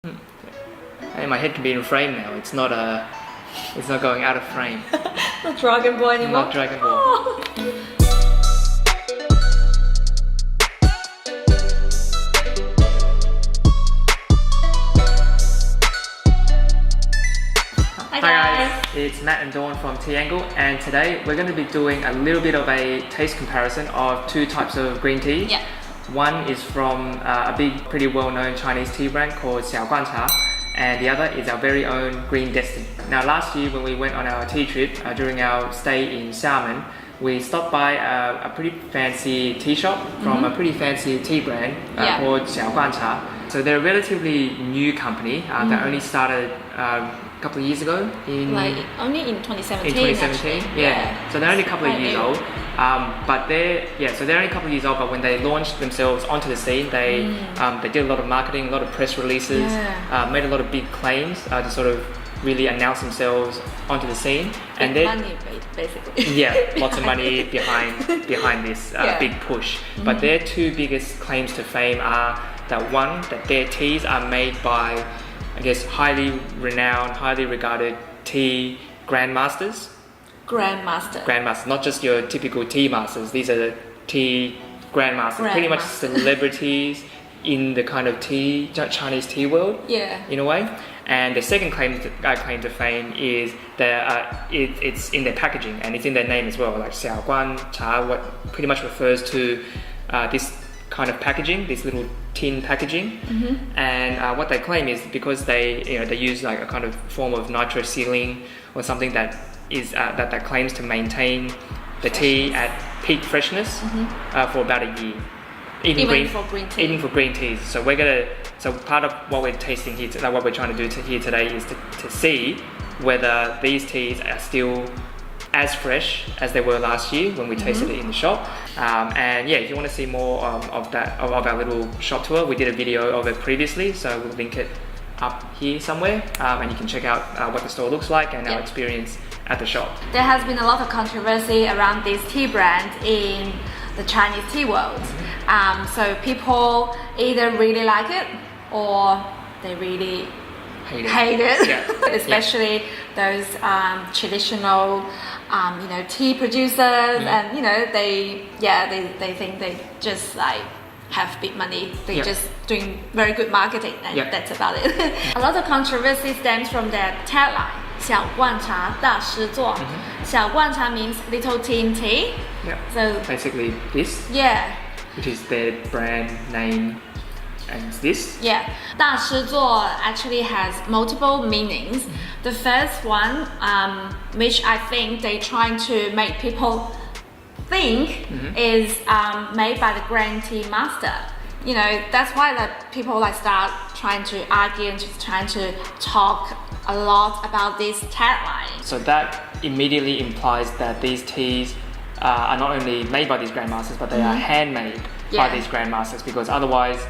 And my head can be in frame now. It's not going out of frame. Not Dragon Ball anymore. Not Dragon Ball. Oh. Hi guys, it's Matt and Dawn from Tea Angle, and today we're going to be doing a little bit of a taste comparison of two types of green tea. Yeah. One is from a big, pretty well-known Chinese tea brand called Xiao Guan Cha, and the other is our very own Green Destiny. Now last year when we went on our tea trip, during our stay in Xiamen, we stopped by a pretty fancy tea shop from a pretty fancy tea brand called Xiao Guan Cha. So they're a relatively new company that only started a couple of years ago. Only in 2017. In 2017, yeah. So they're only a couple of years old. So they're only a couple of years old, but when they launched themselves onto the scene, they did a lot of marketing, a lot of press releases, made a lot of big claims to sort of really announce themselves onto the scene. And money, basically. Yeah, lots of money behind this big push. But their two biggest claims to fame are that one, that their teas are made by, I guess, highly renowned, highly regarded tea grandmasters. Grandmasters, not just your typical tea masters. These are the tea grandmasters, pretty much celebrities in the kind of Chinese tea world, in a way. And the second claim to fame is that it's in their packaging and it's in their name as well, like Xiao Guan Cha, what pretty much refers to this kind of packaging, this little tin packaging. And what they claim is because they use like a kind of form of nitrosealing or something that is that claims to maintain the tea at peak freshness for about a year. Even for green teas. So part of what we're tasting here, what we're trying to do here today is to see whether these teas are still as fresh as they were last year when we tasted it in the shop. And if you want to see more of our little shop tour, we did a video of it previously, so we'll link it up here somewhere, and you can check out what the store looks like and our experience at the shop. There has been a lot of controversy around this tea brand in the Chinese tea world. So people either really like it or they really hate it. Especially those traditional tea producers, and they think they just like have big money. They're just doing very good marketing, and that's about it. A lot of controversy stems from their tagline, 小罐茶大师做. 小罐茶 means little tin tea. So basically this. Which is their brand name, and it's this. 大师做 actually has multiple meanings. The first one, which I think they're trying to make people think, is made by the Grand Tea Master. That's why people start trying to argue and just trying to talk a lot about this tagline. So that immediately implies that these teas are not only made by these grandmasters, but they are handmade by these grandmasters, because otherwise,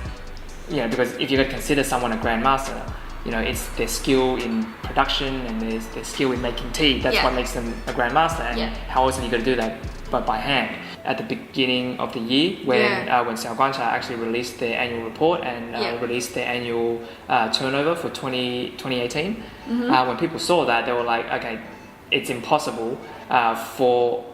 because if you're going to consider someone a grandmaster, it's their skill in production and their skill in making tea. That's what makes them a grandmaster. And how else are you going to do that but by hand? At the beginning of the year, when Xiao Guan Cha actually released their annual report and released their annual turnover for 2018, when people saw that, they were like, okay, it's impossible for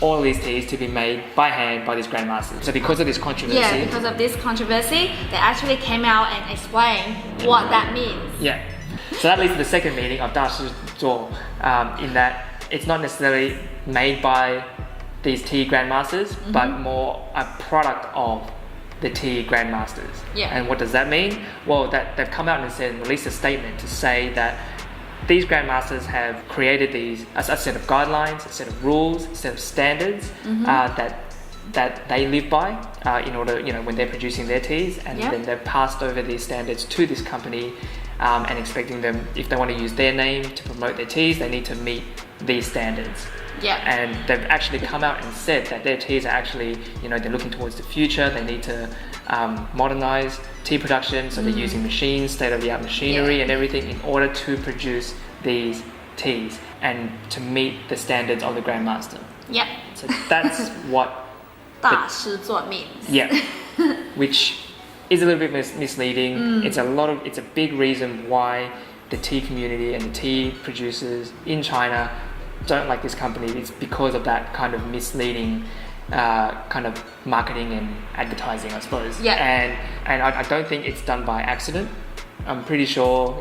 all these teas to be made by hand by these grandmasters. So because of this controversy, they actually came out and explained what that means. So that leads to the second meaning of 大师做, in that it's not necessarily made by these tea grandmasters, but more a product of the tea grandmasters. And what does that mean? Well, that they've come out and released a statement to say that these grandmasters have created a set of guidelines, a set of rules, a set of standards that they live by in order, when they're producing their teas, and then they've passed over these standards to this company, and expecting them, if they want to use their name to promote their teas, they need to meet these standards. And they've actually come out and said that their teas are actually, they're looking towards the future. They need to modernize tea production, so they're using machines, state-of-the-art machinery and everything in order to produce these teas and to meet the standards of the grandmaster. So that's what 大师做 means. Which is a little bit misleading. It's a big reason why the tea community and the tea producers in China don't like this company. It's because of that kind of misleading kind of marketing and advertising, I suppose. Yeah. And I don't think it's done by accident. I'm pretty sure,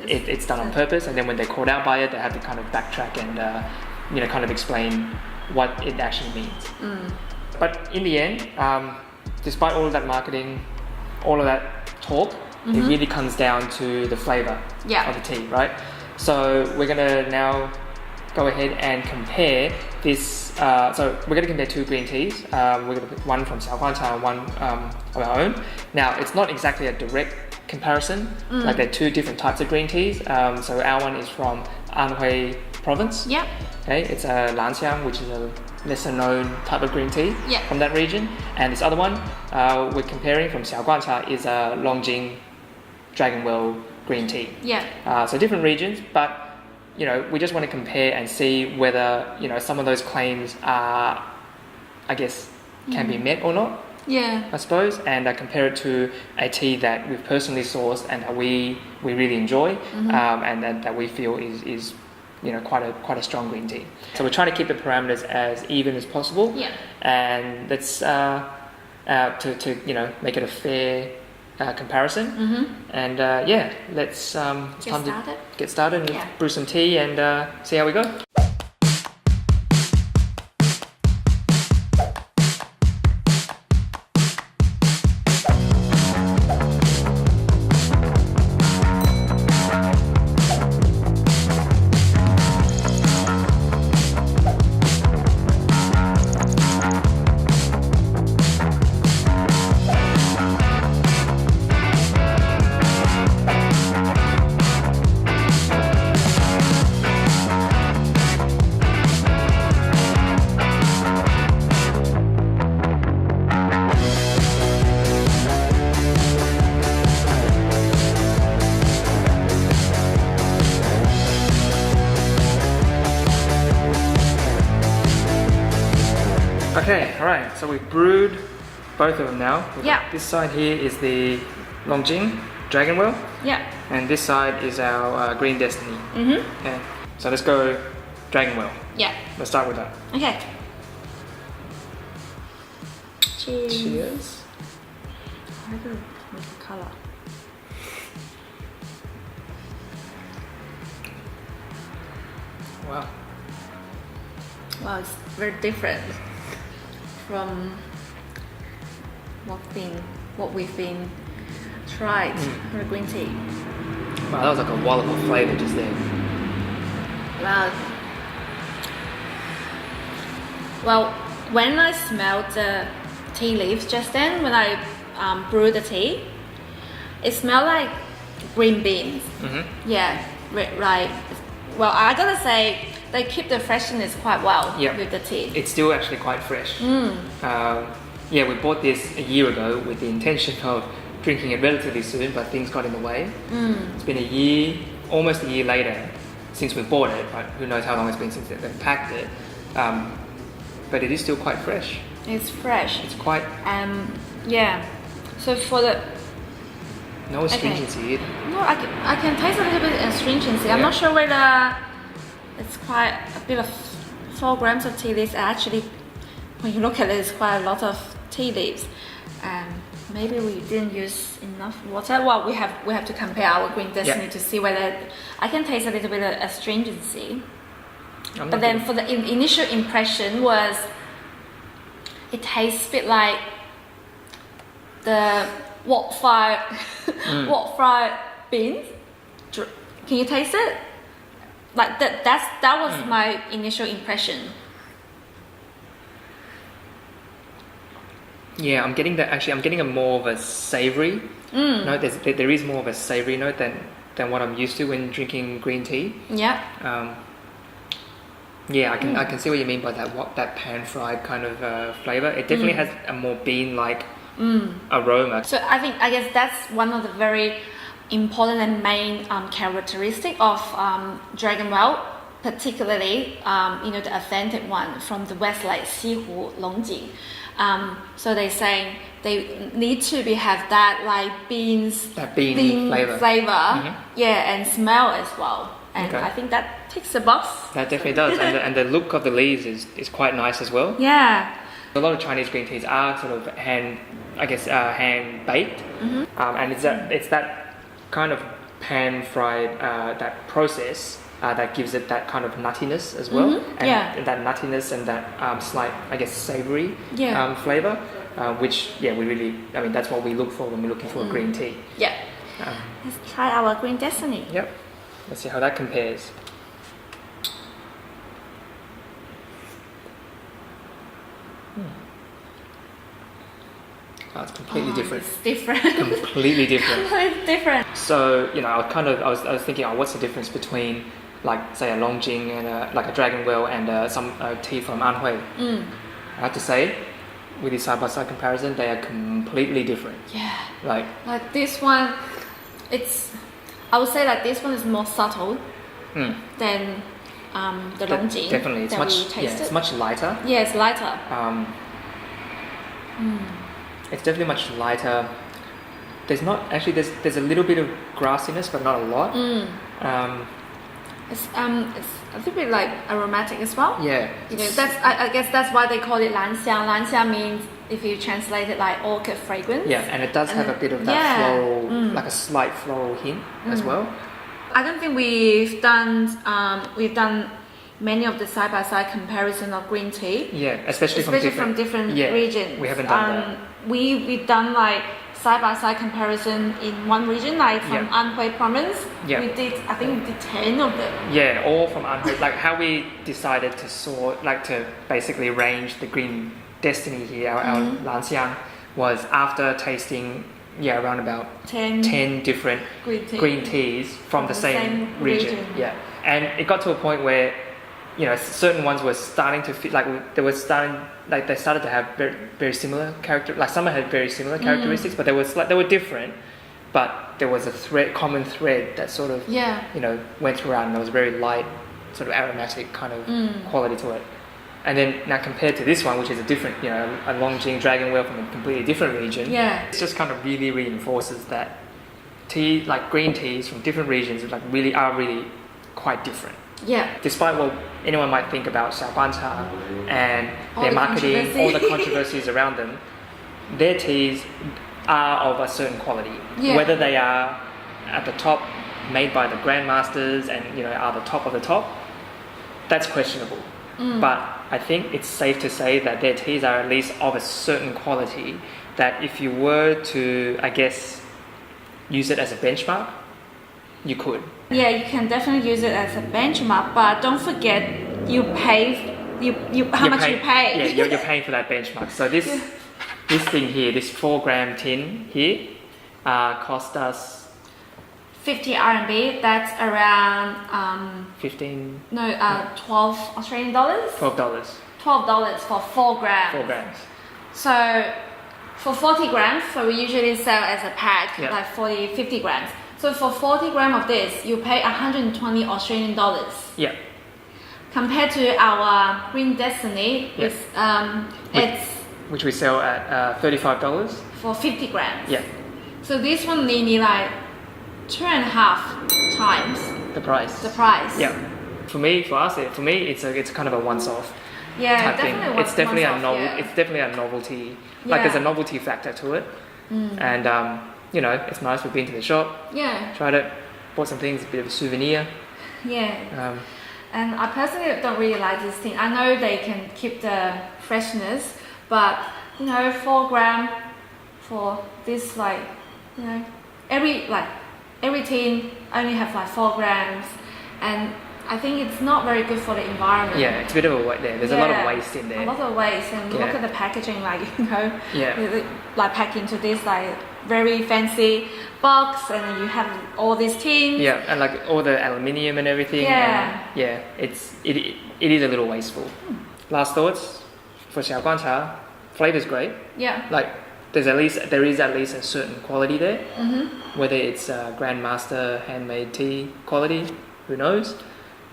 it's done on purpose. And then when they're called out by it, they have to kind of backtrack and, kind of explain what it actually means. But in the end, despite all of that marketing, all of that talk, it really comes down to the flavor of the tea, right? So we're gonna now go ahead and compare this. So we're gonna compare two green teas. We're gonna pick one from Xiao Guan Cha and one of our own. Now it's not exactly a direct comparison. Like they're two different types of green teas. So our one is from Anhui province. Yep. Okay, it's a Lan Xiang, which is a lesser known type of green tea from that region. And this other one we're comparing from Xiao Guan Cha is a Longjing Dragonwell green tea. Yeah. So different regions, but we just want to compare and see whether some of those claims are, I guess, can be met or not. Yeah. I suppose, and compare it to a tea that we've personally sourced and that we really enjoy, and that we feel is quite a strong green tea. So we're trying to keep the parameters as even as possible. Yeah. And that's to make it a fair comparison. And let's get started and brew some tea and see how we go. Okay, alright, so we've brewed both of them now. This side here is the Longjing Dragonwell. Yeah. And this side is our Green Destiny. Okay, so let's go Dragonwell. Yeah. Let's start with that. Okay. Cheers. Cheers. I like the color. Wow. Wow, it's very different from what we've been tried for green tea. Wow, that was like a wallop of flavour just there. Well, when I smelled the tea leaves just then, when I brewed the tea, it smelled like green beans. Yeah, right. Well, I gotta say, they keep the freshness quite well with the tea. It's still actually quite fresh. We bought this a year ago with the intention of drinking it relatively soon, but things got in the way. It's been almost a year later since we bought it, but who knows how long it's been since they've packed it. But it is still quite fresh. It's fresh. It's quite... So for the... No astringency either. No, I can taste a little bit of astringency. I'm not sure whether it's quite a bit of 4 grams of tea leaves. Actually, when you look at it, it's quite a lot of tea leaves. Maybe we didn't use enough water. Well, we have to compare our Green Destiny to see whether I can taste a little bit of astringency. But then for the initial impression was it tastes a bit like the wok fried beans. Can you taste it? Like that was my initial impression. Yeah, I'm getting that. Actually, I'm getting a more of a savoury note. There is more of a savoury note than what I'm used to when drinking green tea. Yeah. I can see what you mean by that pan fried kind of flavour. It definitely has a more bean like aroma. So I guess that's one of the very important and main characteristic of Dragonwell, particularly the authentic one from the West, like Xihu Longjing. So they're saying they need to have that like bean flavor. Yeah, and smell as well. And I think that ticks the box. That definitely does. And the look of the leaves is quite nice as well. Yeah. A lot of Chinese green teas are sort of hand baked, and it's that kind of pan fried that process that gives it that kind of nuttiness as well, and that nuttiness and that slight savory flavor, which we really, that's what we look for when we're looking for a green tea. Yeah. Let's try our Green Destiny. Yep. Let's see how that compares. Oh, it's completely different. It's different. Completely different. It's different. So I was thinking, what's the difference between, like, say, a Longjing and a Dragon Well and some tea from Anhui? I have to say, with this side-by-side comparison, they are completely different. Yeah. Like this one, I would say that this one is more subtle than the Longjing. Definitely, it's much lighter. Yeah, it's lighter. It's definitely much lighter. There's a little bit of grassiness, but not a lot. It's a little bit like aromatic as well. Yeah. I guess that's why they call it Lan Xiang. Lan Xiang means, if you translate it, like orchid fragrance. Yeah, and it does have a bit of that floral, like a slight floral hint as well. I don't think we've done many of the side-by-side comparison of green tea. Yeah, especially from different regions. We haven't done that. We've done like side-by-side comparison in one region, like from Anhui province. Yeah. I think we did 10 of them. Yeah, all from Anhui. Like how we decided to basically range the Green Destiny here, our Lan Xiang, was after tasting around about 10 different green teas from the same region. Yeah, and it got to a point where certain ones were starting to feel like they started to have very, very similar character. Like some had very similar characteristics, but they were different. But there was a common thread that sort of went throughout, and there was a very light, sort of aromatic kind of quality to it. And then now compared to this one, which is a different, a Longjing Dragon Well from a completely different region, it just kind of really reinforces that tea, like green teas from different regions, are really quite different. Yeah. Despite what anyone might think about Xiao Guan Cha and their marketing, all the controversies around them, their teas are of a certain quality. Yeah. Whether they are at the top, made by the Grandmasters, and are the top of the top, that's questionable. But I think it's safe to say that their teas are at least of a certain quality that if you were to, use it as a benchmark, you could. Yeah, you can definitely use it as a benchmark, but don't forget how much you pay. Yeah, you're paying for that benchmark. So this thing here, this 4 gram tin here, cost us 50 RMB. That's around 12 Australian dollars. $12 for 4 grams. 4 grams. So for 40 grams, so we usually sell as a pack, like 50 grams. So for 40 grams of this, you pay 120 Australian dollars. Yeah. Compared to our Green Destiny, which we sell at $35 for 50 grams. Yeah. So this one nearly like 2.5 times the price. Yeah. For us, it's kind of a once-off. Yeah, type thing. It's definitely a novelty. Like there's a novelty factor to it, and it's nice. We've been to the shop. Yeah. Tried it, bought some things, a bit of a souvenir. Yeah. And I personally don't really like this thing. I know they can keep the freshness, but 4 gram for this, every tin only have 4 grams, and I think it's not very good for the environment. Yeah, it's a bit of a waste there. There's a lot of waste in there. A lot of waste, and look at the packaging, packed into this very fancy box, and then you have all these tins. Yeah, and all the aluminium and everything. Yeah. And it is a little wasteful. Last thoughts for Xiao Guan Cha. Flavor's great. Yeah. There is at least a certain quality there. Whether it's Grandmaster handmade tea quality, who knows?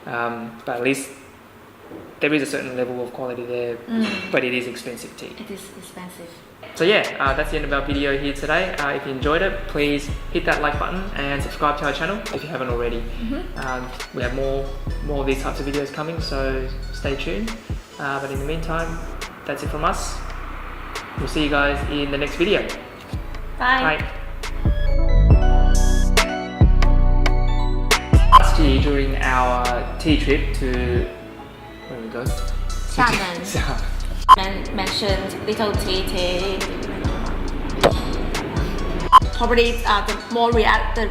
But at least there is a certain level of quality there, but it is expensive tea. It is expensive. So yeah, that's the end of our video here today. If you enjoyed it, please hit that like button and subscribe to our channel if you haven't already. We have more of these types of videos coming, so stay tuned. But in the meantime, that's it from us. We'll see you guys in the next video. Bye. Bye. Last year during our tea trip to, where did we go? Xiamen. Mentioned little tea. Properties are the more reactive.